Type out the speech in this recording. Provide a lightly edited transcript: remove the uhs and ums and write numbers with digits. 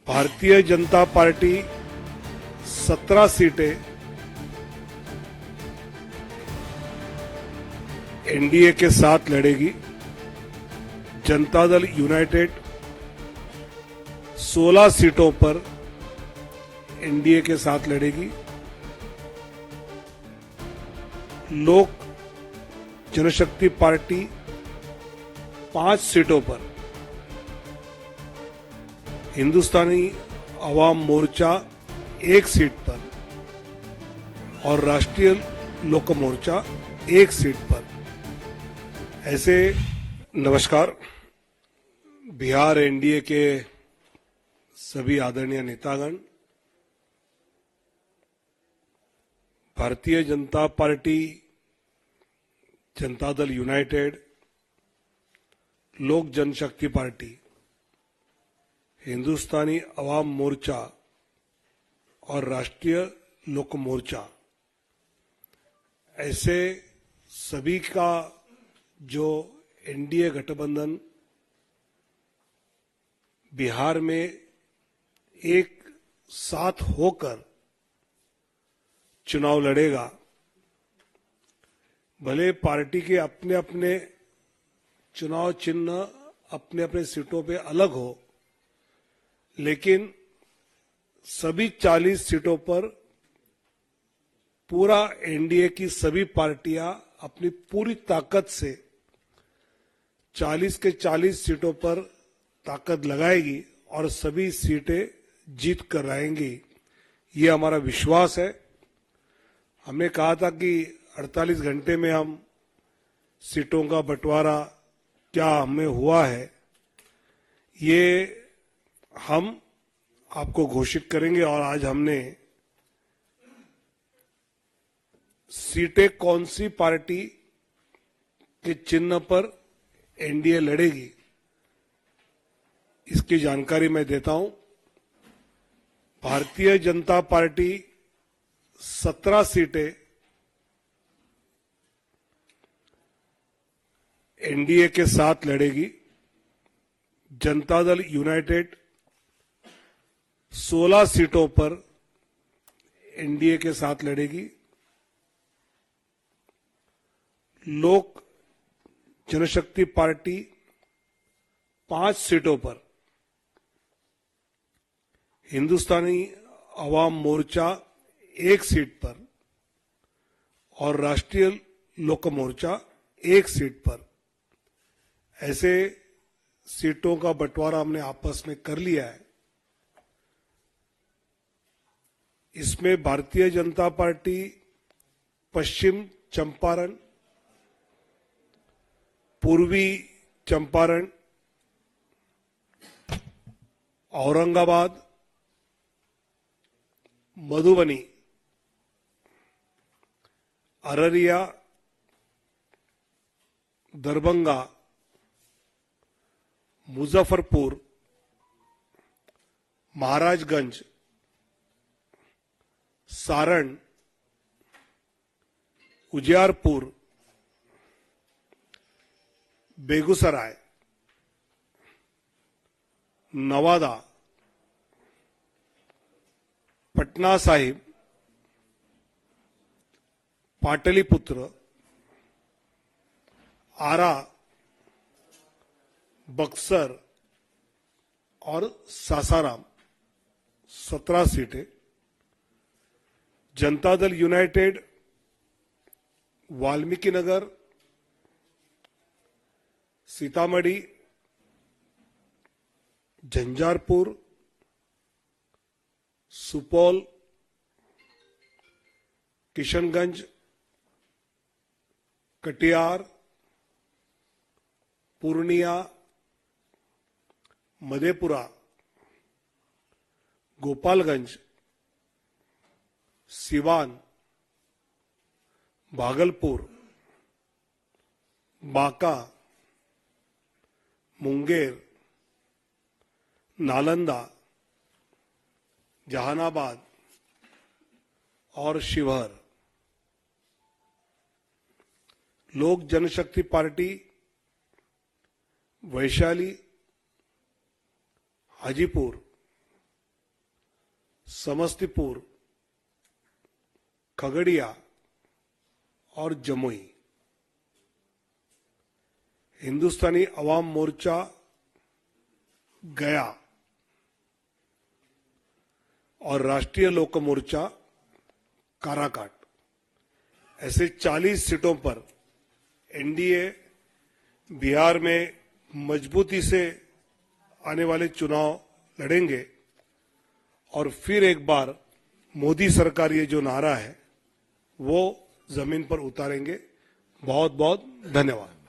Bharatiya Janata party 17 सीटें NDA के साथ लड़ेगी। जनता दल यूनाइटेड 16 सीटों पर एनडीए के साथ लड़ेगी। लोक जनशक्ति पार्टी 5 सीटों पर, हिंदुस्तानी अवाम मोर्चा 1 सीट पर और राष्ट्रीय लोक मोर्चा 1 सीट पर। ऐसे नमस्कार। बिहार एनडीए के सभी आदरणीय नेतागण, भारतीय जनता पार्टी, जनता दल यूनाइटेड, लोक जनशक्ति पार्टी, हिंदुस्तानी अवाम मोर्चा और राष्ट्रीय लोक मोर्चा, ऐसे सभी का जो एनडीए गठबंधन बिहार में एक साथ होकर चुनाव लड़ेगा। भले पार्टी के अपने अपने चुनाव चिन्ह अपने अपने सीटों पे अलग हो, लेकिन सभी 40 सीटों पर पूरा एनडीए की सभी पार्टियां अपनी पूरी ताकत से 40 के 40 सीटों पर ताकत लगाएगी और सभी सीटें जीत कर आएंगी। ये हमारा विश्वास है। हमने कहा था कि 48 घंटे में हम सीटों का बंटवारा क्या हमें हुआ है, ये हम आपको घोषित करेंगे। और आज हमने सीटें कौन सी पार्टी के चिन्ह पर एनडीए लड़ेगी, इसकी जानकारी मैं देता हूं। भारतीय जनता पार्टी 17 सीटें एनडीए के साथ लड़ेगी। जनता दल यूनाइटेड 16 सीटों पर एनडीए के साथ लड़ेगी। लोक जनशक्ति पार्टी 5 सीटों पर, हिंदुस्तानी अवाम मोर्चा 1 सीट पर और राष्ट्रीय लोक मोर्चा 1 सीट पर। ऐसे सीटों का बंटवारा हमने आपस में कर लिया है। इसमें भारतीय जनता पार्टी पश्चिम चंपारण, पूर्वी चंपारण, औरंगाबाद, मधुबनी, अररिया, दरभंगा, मुजफ्फरपुर, महाराजगंज, सारण, उजियारपुर, बेगूसराय, नवादा, पटना साहिब, पाटलिपुत्र, आरा, बक्सर और सासाराम 17 सीटें। जनता दल यूनाइटेड वाल्मीकि नगर, सीतामढ़ी, झंझारपुर, सुपौल, किशनगंज, कटिहार, पूर्णिया, मधेपुरा, गोपालगंज, सिवान, भागलपुर, बांका, मुंगेर, नालंदा, जहानाबाद और शिवहर। लोक जनशक्ति पार्टी वैशाली, हाजीपुर, समस्तीपुर, खगड़िया और जमुई। हिंदुस्तानी अवाम मोर्चा गया और राष्ट्रीय लोक मोर्चा काराकाट, ऐसे 40 सीटों पर एनडीए बिहार में मजबूती से आने वाले चुनाव लड़ेंगे और फिर एक बार मोदी सरकार ये जो नारा है वो जमीन पर उतारेंगे। बहुत बहुत धन्यवाद।